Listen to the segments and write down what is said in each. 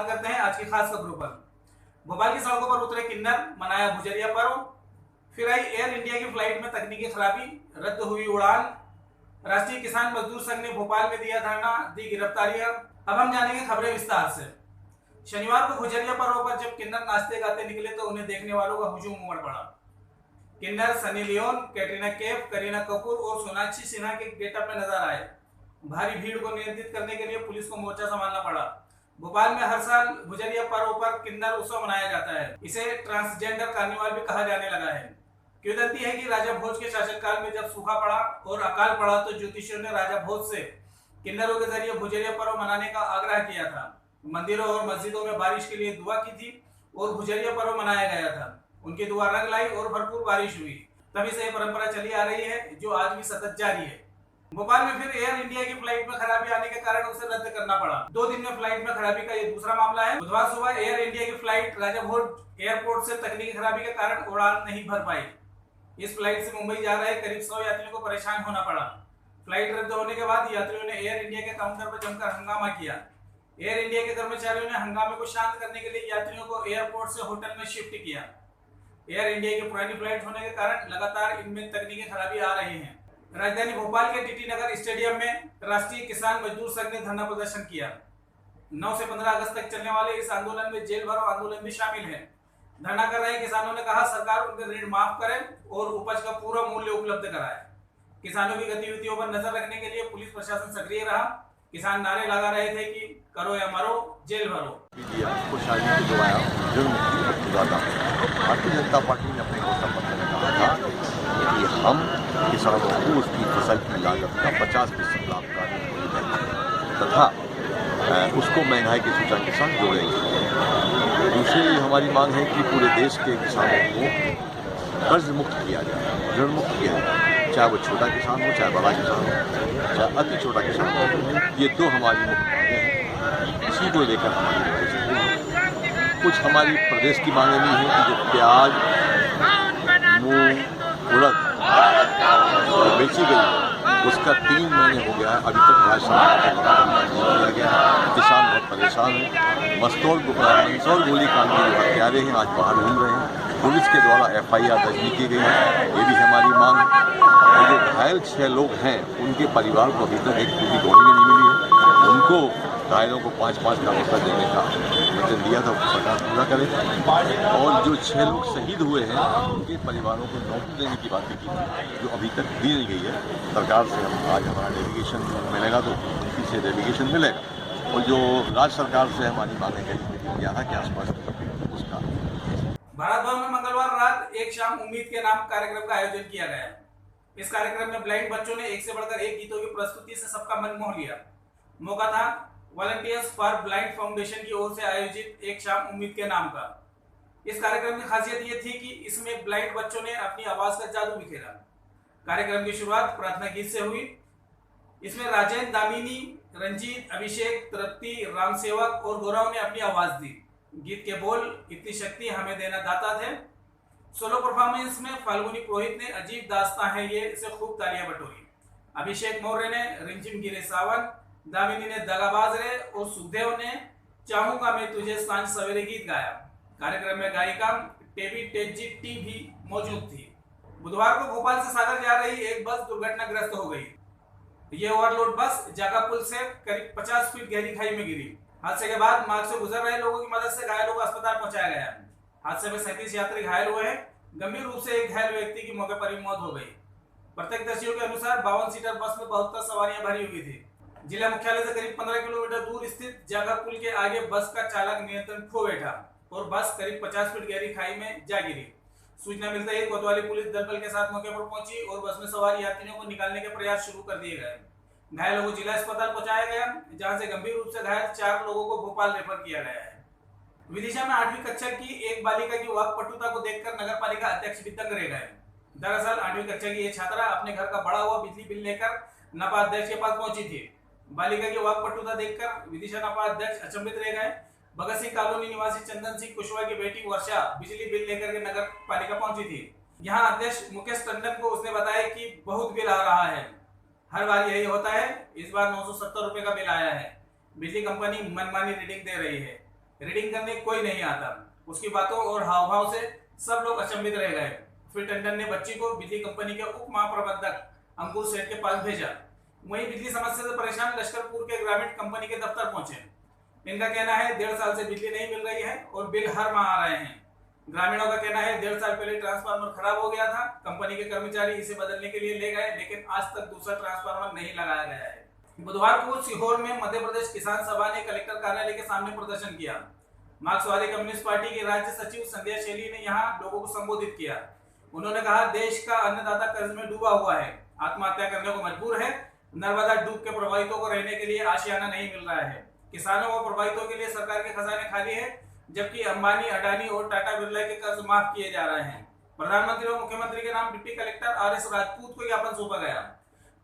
बात करते हैं आज की खास खबरों पर। भोपाल की सड़कों पर उतरे किन्नर, मनाया भुजरिया पर्व। फिर आई एयर इंडिया की फ्लाइट में तकनीकी खराबी, रद्द हुई उड़ान। राष्ट्रीय किसान मजदूर संघ ने भोपाल में दिया धरना, दी गिरफ्तारियां। अब हम जानेंगे खबरें विस्तार से। शनिवार को भुजरिया पर्व पर जब किन्नर नाचते गाते निकले तो उन्हें देखने वालों का हुजूम उमड़ पड़ा। किन्नर सनी लियोन, कैटरीना कैफ, करीना कपूर और सोनाक्षी सिन्हा के गेटअप में नजर आए। भारी भीड़ को नियंत्रित करने के लिए पुलिस को मोर्चा संभालना पड़ा। भोपाल में हर साल भुजरिया पर्व पर किन्नर उत्सव मनाया जाता है। इसे ट्रांसजेंडर कार्निवाल भी कहा जाने लगा है। किंवदंती है कि राजा भोज के शासनकाल में जब सूखा पड़ा और अकाल पड़ा तो ज्योतिषियों ने राजा भोज से किन्नरों के जरिए भुजरिया पर्व मनाने का आग्रह किया था। मंदिरों और मस्जिदों में बारिश के लिए दुआ की थी और भुजरिया पर्व मनाया गया था। उनकी दुआ रंग लाई और भरपूर बारिश हुई। तभी से यह परंपरा चली आ रही है जो आज भी सतत जारी है। भोपाल में फिर एयर इंडिया की फ्लाइट में खराबी आने के कारण उसे रद्द करना पड़ा। 2 दिन में फ्लाइट में खराबी का यह दूसरा मामला है। बुधवार सुबह एयर इंडिया की फ्लाइट राजा भोज एयरपोर्ट से तकनीकी खराबी के कारण उड़ान नहीं भर पाई। इस फ्लाइट से मुंबई जा रहे करीब 100 यात्रियों को परेशान होना पड़ा। फ्लाइट रद्द होने के बाद यात्रियों ने एयर इंडिया के काउंटर पर जमकर हंगामा किया। एयर इंडिया के कर्मचारियों ने हंगामे को शांत करने के लिए यात्रियों को एयरपोर्ट से होटल में शिफ्ट किया। एयर इंडिया की पुरानी फ्लाइट होने के कारण लगातार इनमें तकनीकी खराबी आ रही है। राजधानी भोपाल के टीटी नगर स्टेडियम में राष्ट्रीय किसान मजदूर संघ ने धरना प्रदर्शन किया। 9 से 15 अगस्त तक चलने वाले इस आंदोलन में जेल भरो आंदोलन भी शामिल है। धरना कर रहे किसानों ने कहा सरकार उनके ऋण माफ करे और उपज का पूरा मूल्य उपलब्ध कराए। किसानों की गतिविधियों पर नजर रखने के लिए पुलिस प्रशासन सक्रिय रहा। किसान नारे लगा रहे थे कि करो या मरो, जेल भरो। भारतीय जनता पार्टी ने अपने घोषणा पत्र में कहा था कि हम किसानों को उसकी फसल की लागत का 50% लाभकारी देंगे तथा उसको महंगाई की सूचना के साथ जोड़ेंगे। दूसरी हमारी मांग है कि पूरे देश के किसानों को कर्ज मुक्त किया जाए, ऋण मुक्त किया जाए, चाहे वो छोटा किसान हो, चाहे बड़ा किसान हो, चाहे अति छोटा किसान हो। ये 2 हमारी मुख्य मांगें हैं। इसी को लेकर हमारी कुछ हमारी प्रदेश की मांगें भी हैं कि जो प्याज, मूंग, उड़द बेची गई है उसका 3 महीने हो गया है, अभी तक राज्य सरकार नहीं किया गया है। किसान बहुत परेशान हैं। मंदसौर गोली कांड के जो हत्यारे हैं आज बाहर घूम रहे हैं। पुलिस के द्वारा FIR दर्ज नहीं की गई है, ये भी हमारी मांग है। और जो घायल 6 लोग हैं उनके परिवार को अभी तक एक पूरी बॉडी नहीं मिली है। उनको घायलों को 5-5 लाख रुपये देने का वचन दिया था, उसको सरकार पूरा करे। और जो 6 लोग शहीद हुए हैं उनके परिवारों को नौकरी देने की बात की जो अभी तक दी नहीं गई है। सरकार से हम आज हमारा डेलीगेशन मिलेगा तो उनकी से डेलीगेशन मिलेगा। और जो राज्य सरकार से हमारी मांगें करीब 11 के आसपास उसका। भारत भवन में मंगलवार रात एक शाम उम्मीद के नाम कार्यक्रम का आयोजन किया गया। इस कार्यक्रम में ब्लाइंड बच्चों ने एक से बढ़कर एक गीतों की प्रस्तुति से सबका मन मोह लिया। मौका था वॉलंटियर्स फॉर ब्लाइंड फाउंडेशन की ओर से आयोजित एक शाम उम्मीद के नाम का। इस कार्यक्रम की खासियत ये थी कि इसमें ब्लाइंड बच्चों ने अपनी आवाज का जादू बिखेरा। कार्यक्रम की शुरुआत प्रार्थना गीत से हुई। इसमें राजेंद्र, दामिनी, रंजीत, अभिषेक, तृप्ति, राम सेवक और गौरव ने अपनी आवाज दी। गीत के बोल इतनी शक्ति हमें देना दाता थे। सोलो परफॉर्मेंस में फाल्गुनी पुरोहित ने अजीब दास्तां है ये से खूब तालियां बटोरी। अभिषेक मौर्य ने रिमझिम गिरे सावन, दामिनी ने दगाबाज रे और सुखदेव ने चाहूंगा मैं तुझे सांझ सवेरे गीत गाया। कार्यक्रम में गायिका टेबी टेजी टी भी मौजूद थी। बुधवार को भोपाल से सागर जा रही एक बस दुर्घटनाग्रस्त हो गई। ये ओवरलोड बस जागा पुल से करीब 50 फीट गहरी खाई में गिरी। हादसे के बाद मार्ग से गुजर रहे लोगों की मदद से घायलों को अस्पताल पहुंचाया गया। हादसे में 37 यात्री घायल हुए हैं। गंभीर रूप से एक घायल व्यक्ति की मौके पर ही मौत हो गई। प्रत्यक्षदर्शियों के अनुसार 52 सीटर बस में 72 सवारियां भरी हुई थी। जिला मुख्यालय से करीब 15 किलोमीटर दूर स्थित जागा पुल के आगे बस का चालक नियंत्रण खो बैठा और बस करीब 50 फीट गहरी खाई में जा गिरी। सूचना मिलते ही कोतवाली पुलिस दल बल के साथ मौके पर पहुंची और बस में सवार यात्रियों को निकालने के प्रयास शुरू कर दिए गए। घायलों को जिला अस्पताल पहुंचाया गया, जहां से गंभीर रूप से घायल 4 लोगों को भोपाल रेफर किया गया है। विदिशा में 8वीं कक्षा की एक बालिका की वाकपटुता को देखकर नगर पालिका अध्यक्ष भी दंग रह गए। दरअसल 8वीं कक्षा की ये छात्रा अपने घर का बड़ा हुआ बिजली बिल लेकर नपा अध्यक्ष के पास पहुंची थी। बालिका की वाकपटुता देखकर विदिशा नपा अध्यक्ष अचंभित रह गए। भगत सिंह कॉलोनी निवासी चंदन सिंह कुशवाहा की बेटी वर्षा बिजली बिल लेकर के नगर पालिका पहुंची थी। यहाँ अध्यक्ष मुकेश टंडन को उसने बताया कि बहुत बिल आ रहा है, हर बार यही होता है, इस बार 970 रुपए का बिल आया है। बिजली कंपनी मनमानी रीडिंग दे रही है। रीडिंग करने कोई नहीं आता। उसकी बातों और हाव भाव से सब लोग अचंभित रह गए। फिर टंडन ने बच्ची को बिजली कंपनी के उप महाप्रबंधक अंकुर सेठ के पास भेजा। वहीं बिजली समस्या से परेशान लश्करपुर के ग्रामीण कंपनी के दफ्तर पहुंचे। इनका कहना है 1.5 साल से बिजली नहीं मिल रही है और बिल हर माह आ रहे हैं। ग्रामीणों का कहना है 1.5 साल पहले ट्रांसफार्मर खराब हो गया था, कंपनी के कर्मचारी इसे बदलने के लिए ले गए, लेकिन आज तक दूसरा ट्रांसफार्मर नहीं लगाया गया है। बुधवार को सीहोर में मध्य प्रदेश किसान सभा ने कलेक्टर कार्यालय के सामने प्रदर्शन किया। मार्क्सवादी कम्युनिस्ट पार्टी की राज्य सचिव संध्या शैली ने यहाँ लोगों को संबोधित किया। उन्होंने कहा, देश का अन्नदाता कर्ज में डूबा हुआ है, आत्महत्या करने को मजबूर है। नर्मदा डूब के प्रभावितों को रहने के लिए आशियाना नहीं मिल रहा है। किसानों व प्रभावितों के लिए सरकार के खजाने खाली है, जबकि अंबानी, अडानी और टाटा बिरला के कर्ज माफ किए जा रहे हैं। प्रधानमंत्री और मुख्यमंत्री के नाम डिप्टी कलेक्टर आर.एस. राजपूत को ज्ञापन सौंपा गया।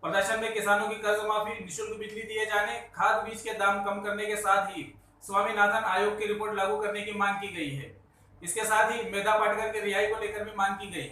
प्रदर्शन में किसानों की कर्ज माफी, निःशुल्क बिजली दिए जाने, खाद बीज के दाम कम करने के साथ ही स्वामीनाथन आयोग की रिपोर्ट लागू करने की मांग की गई है। इसके साथ ही मेधा पाटकर की रिहाई को लेकर भी मांग की गई।